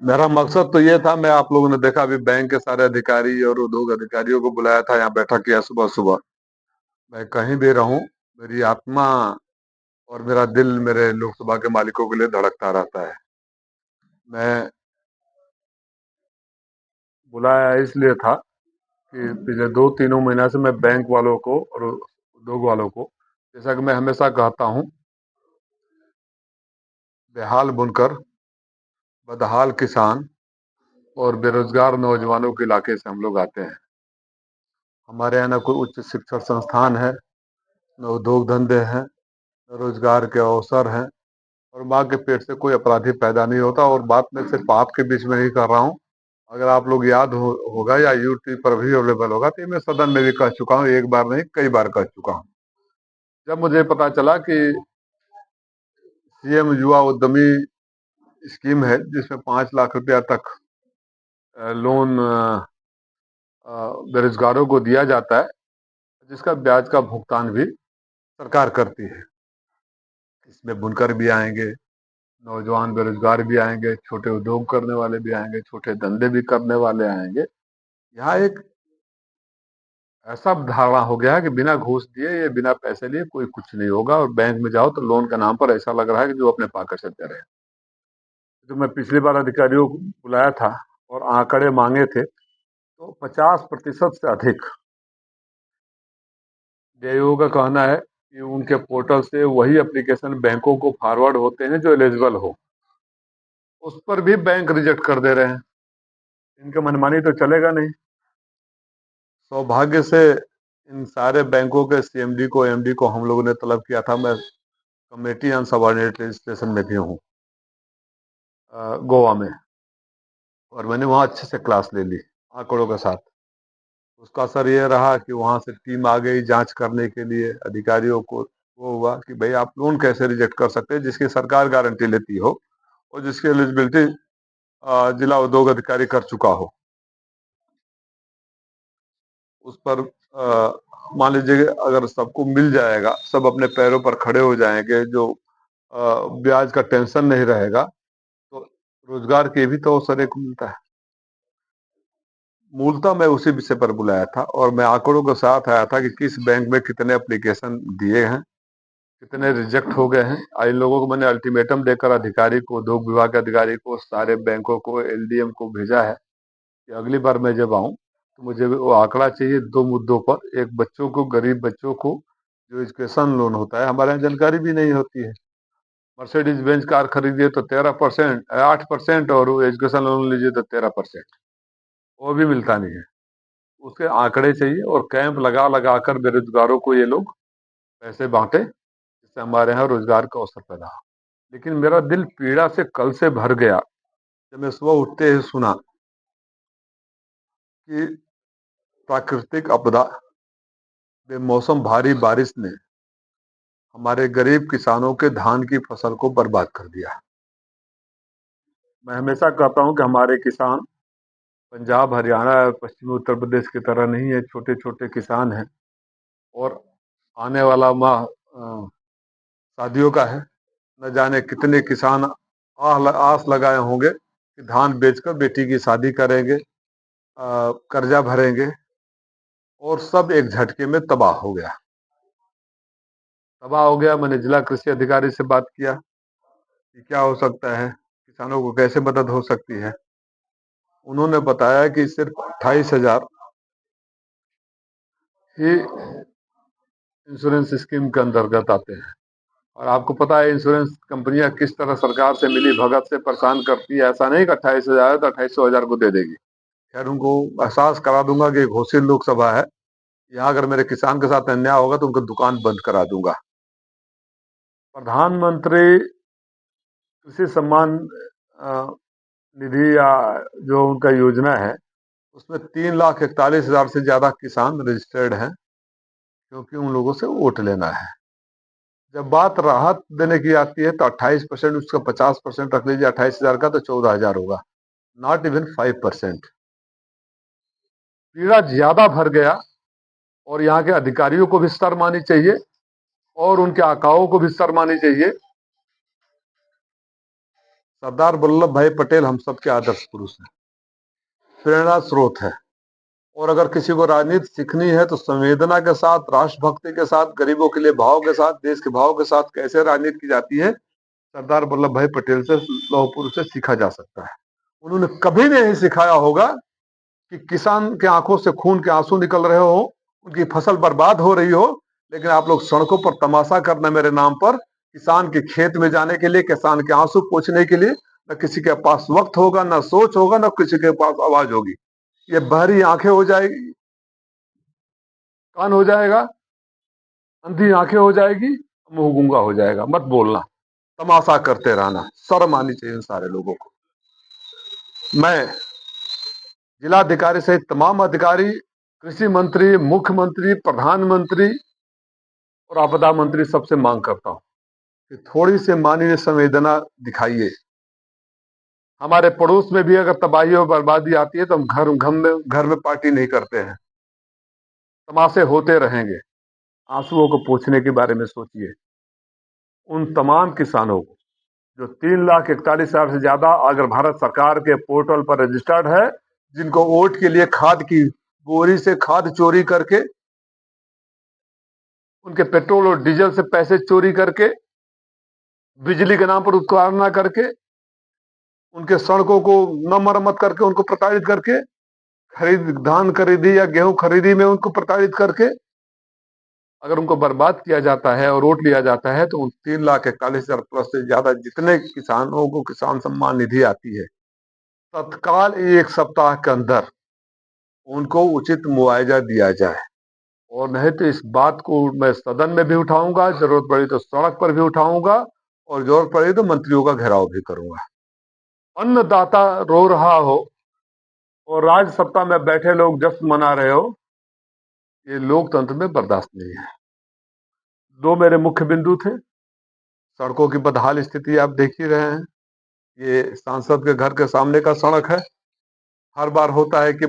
मेरा मकसद तो ये था, मैं आप लोगों ने देखा अभी बैंक के सारे अधिकारी और उद्योग अधिकारियों को बुलाया था, यहाँ बैठक किया सुबह सुबह। मैं कहीं भी रहूं, मेरी आत्मा और मेरा दिल मेरे लोकसभा के मालिकों के लिए धड़कता रहता है। मैं बुलाया इसलिए था कि पिछले 2 3 महीना से मैं बैंक वालों को और उद्योग वालों को, जैसा कि मैं हमेशा कहता हूं, बेहाल बुनकर, बदहाल किसान और बेरोजगार नौजवानों के इलाके से हम लोग आते हैं। हमारे यहाँ न कोई उच्च शिक्षण संस्थान है, न उद्योग धंधे हैं, न रोजगार के अवसर हैं, और माँ के पेट से कोई अपराधी पैदा नहीं होता। और बात मैं सिर्फ आपके बीच में नहीं कर रहा हूँ, अगर आप लोग याद होगा या यूट्यूब पर भी अवेलेबल होगा, तो ये मैं सदन में भी कह चुका हूँ, एक बार नहीं कई बार कह चुका हूँ। जब मुझे पता चला कि सीएम युवा उद्यमी स्कीम है, जिसमें 5 लाख रुपया तक लोन बेरोजगारों को दिया जाता है, जिसका ब्याज का भुगतान भी सरकार करती है, इसमें बुनकर भी आएंगे, नौजवान बेरोजगार भी आएंगे, छोटे उद्योग करने वाले भी आएंगे, छोटे धंधे भी करने वाले आएंगे। यहाँ एक ऐसा धारणा हो गया है कि बिना घूस दिए, ये बिना पैसे लिए कोई कुछ नहीं होगा, और बैंक में जाओ तो लोन के नाम पर ऐसा लग रहा है कि जो अपने पॉकेट से दे रहे हैं। तो मैं पिछली बार अधिकारियों को बुलाया था और आंकड़े मांगे थे, तो 50% से अधिक डीआईओ का कहना है कि उनके पोर्टल से वही एप्लीकेशन बैंकों को फॉरवर्ड होते हैं जो एलिजिबल हो, उस पर भी बैंक रिजेक्ट कर दे रहे हैं। इनका मनमानी तो चलेगा नहीं। सौभाग्य से इन सारे बैंकों के सीएमडी को, एमडी को हम लोगों ने तलब किया था। मैं कमेटी ऑन सबऑर्डिनेट रजिस्ट्रेशन में भी हूँ गोवा में, और मैंने वहाँ अच्छे से क्लास ले ली आंकड़ों के साथ। उसका असर ये रहा कि वहाँ से टीम आ गई जांच करने के लिए। अधिकारियों को वो हुआ कि भाई आप लोन कैसे रिजेक्ट कर सकते हैं जिसकी सरकार गारंटी लेती हो और जिसकी एलिजिबिलिटी जिला उद्योग अधिकारी कर चुका हो। उस पर मान लीजिए अगर सबको मिल जाएगा, सब अपने पैरों पर खड़े हो जाएंगे, जो ब्याज का टेंशन नहीं रहेगा, तो रोजगार के भी तो अवसर एक मिलता है। मूलतः मैं उसी विषय पर बुलाया था, और मैं आंकड़ों के साथ आया था कि किस बैंक में कितने एप्लीकेशन दिए हैं, कितने रिजेक्ट हो गए हैं। इन लोगों को मैंने अल्टीमेटम देकर अधिकारी को, उद्योग विभाग के अधिकारी को, सारे बैंकों को, एलडीएम को भेजा है कि अगली बार मैं जब आऊं तो मुझे वो आंकड़ा चाहिए 2 मुद्दों पर। एक, बच्चों को, गरीब बच्चों को जो एजुकेशन लोन होता है, हमारे यहाँ जानकारी भी नहीं होती है। मर्सिडीज बेंज कार खरीदिए तो 13%, 8%, और एजुकेशन लोन लीजिए तो 13%, वो भी मिलता नहीं है। उसके आंकड़े चाहिए, और कैंप लगा लगा कर बेरोजगारों को ये लोग पैसे बांटे, जिससे हमारे यहाँ रोजगार का अवसर पैदा हो। लेकिन मेरा दिल पीड़ा से कल से भर गया जब मैं सुबह उठते ही सुना कि प्राकृतिक आपदा, बेमौसम भारी बारिश ने हमारे गरीब किसानों के धान की फसल को बर्बाद कर दिया। मैं हमेशा कहता हूं कि हमारे किसान पंजाब, हरियाणा और पश्चिमी उत्तर प्रदेश की तरह नहीं है, छोटे छोटे किसान हैं। और आने वाला माह शादियों का है। न जाने कितने किसान आस लगाए होंगे कि धान बेचकर बेटी की शादी करेंगे, कर्जा भरेंगे, और सब एक झटके में तबाह हो गया। तबाह हो गया। मैंने जिला कृषि अधिकारी से बात किया कि क्या हो सकता है, किसानों को कैसे मदद हो सकती है। उन्होंने बताया कि सिर्फ 28,000 ही इंश्योरेंस स्कीम के अंतर्गत आते हैं। और आपको पता है इंश्योरेंस कंपनियां किस तरह सरकार से मिली भगत से परेशान करती है। ऐसा नहीं कि 28,000 है तो 28,000 को दे देगी। खैर, उनको एहसास करा दूंगा कि घोषित लोकसभा है, यहाँ अगर मेरे किसान के साथ अन्याय होगा तो उनकी दुकान बंद करा दूंगा। प्रधानमंत्री कृषि सम्मान निधि, या जो उनका योजना है, उसमें 3,41,000 से ज्यादा किसान रजिस्टर्ड हैं, क्योंकि उन लोगों से वोट लेना है। जब बात राहत देने की आती है तो 28%, उसका 50% रख लीजिए, 28,000 का तो 14,000 होगा, नॉट इवन 5%। पीड़ा ज्यादा भर गया, और यहाँ के अधिकारियों को भी शर्म आनी चाहिए और उनके आकाओं को भी शर्म आनी चाहिए सरदार वल्लभ भाई पटेल हम सबके आदर्श पुरुष हैं, प्रेरणा स्रोत है। और अगर किसी को राजनीति सीखनी है तो संवेदना के साथ, राष्ट्रभक्ति के साथ, गरीबों के लिए भाव के साथ, देश के भाव के साथ कैसे राजनीति की जाती है, सरदार वल्लभ भाई पटेल से, लौह पुरुष से सीखा जा सकता है। उन्होंने कभी नहीं सिखाया होगा कि किसान के आंखों से खून के आंसू निकल रहे हो, उनकी फसल बर्बाद हो रही हो, लेकिन आप लोग सड़कों पर तमाशा करना मेरे नाम पर, किसान के खेत में जाने के लिए, किसान के आंसू पोंछने के लिए न किसी के पास वक्त होगा, न सोच होगा, न किसी के पास आवाज होगी। ये बहरी आंखें हो जाएगी, कान हो जाएगा, अंधी आंखें हो जाएगी, मुंह गूंगा हो जाएगा। मत बोलना, तमाशा करते रहना। शर्म आनी चाहिए इन सारे लोगों को। मैं जिलाधिकारी सहित तमाम अधिकारी, कृषि मंत्री, मुख्यमंत्री, प्रधानमंत्री और आपदा मंत्री सबसे मांग करता हूं कि थोड़ी सी मानवीय संवेदना दिखाइए। हमारे पड़ोस में भी अगर तबाही और बर्बादी आती है तो हम घर में पार्टी नहीं करते हैं, तमाशे होते रहेंगे। आंसुओं को पोंछने के बारे में सोचिए। उन तमाम किसानों को जो 3,41,000 से ज्यादा अगर भारत सरकार के पोर्टल पर रजिस्टर्ड है, जिनको वोट के लिए खाद की बोरी से खाद चोरी करके, उनके पेट्रोल और डीजल से पैसे चोरी करके, बिजली के नाम पर उत्पादन करके, उनके सड़कों को न मरम्मत करके, उनको प्रताड़ित करके, धान खरीदी या गेहूं खरीदी में उनको प्रताड़ित करके अगर उनको बर्बाद किया जाता है और वोट लिया जाता है, तो उन 3,41,000 प्लस से ज्यादा जितने किसानों को किसान सम्मान निधि आती है, तत्काल 1 सप्ताह के अंदर उनको उचित मुआवजा दिया जाए। और नहीं तो इस बात को मैं सदन में भी उठाऊंगा, जरूरत पड़ी तो सड़क पर भी उठाऊंगा, और जरूरत पड़ी तो मंत्रियों का घेराव भी करूंगा। अन्नदाता रो रहा हो और राज्य सत्ता में बैठे लोग जश्न मना रहे हो, ये लोकतंत्र में बर्दाश्त नहीं है। 2 मेरे मुख्य बिंदु थे। सड़कों की बदहाल स्थिति आप देख ही रहे हैं। ये सांसद के घर के सामने का सड़क है। हर बार होता है कि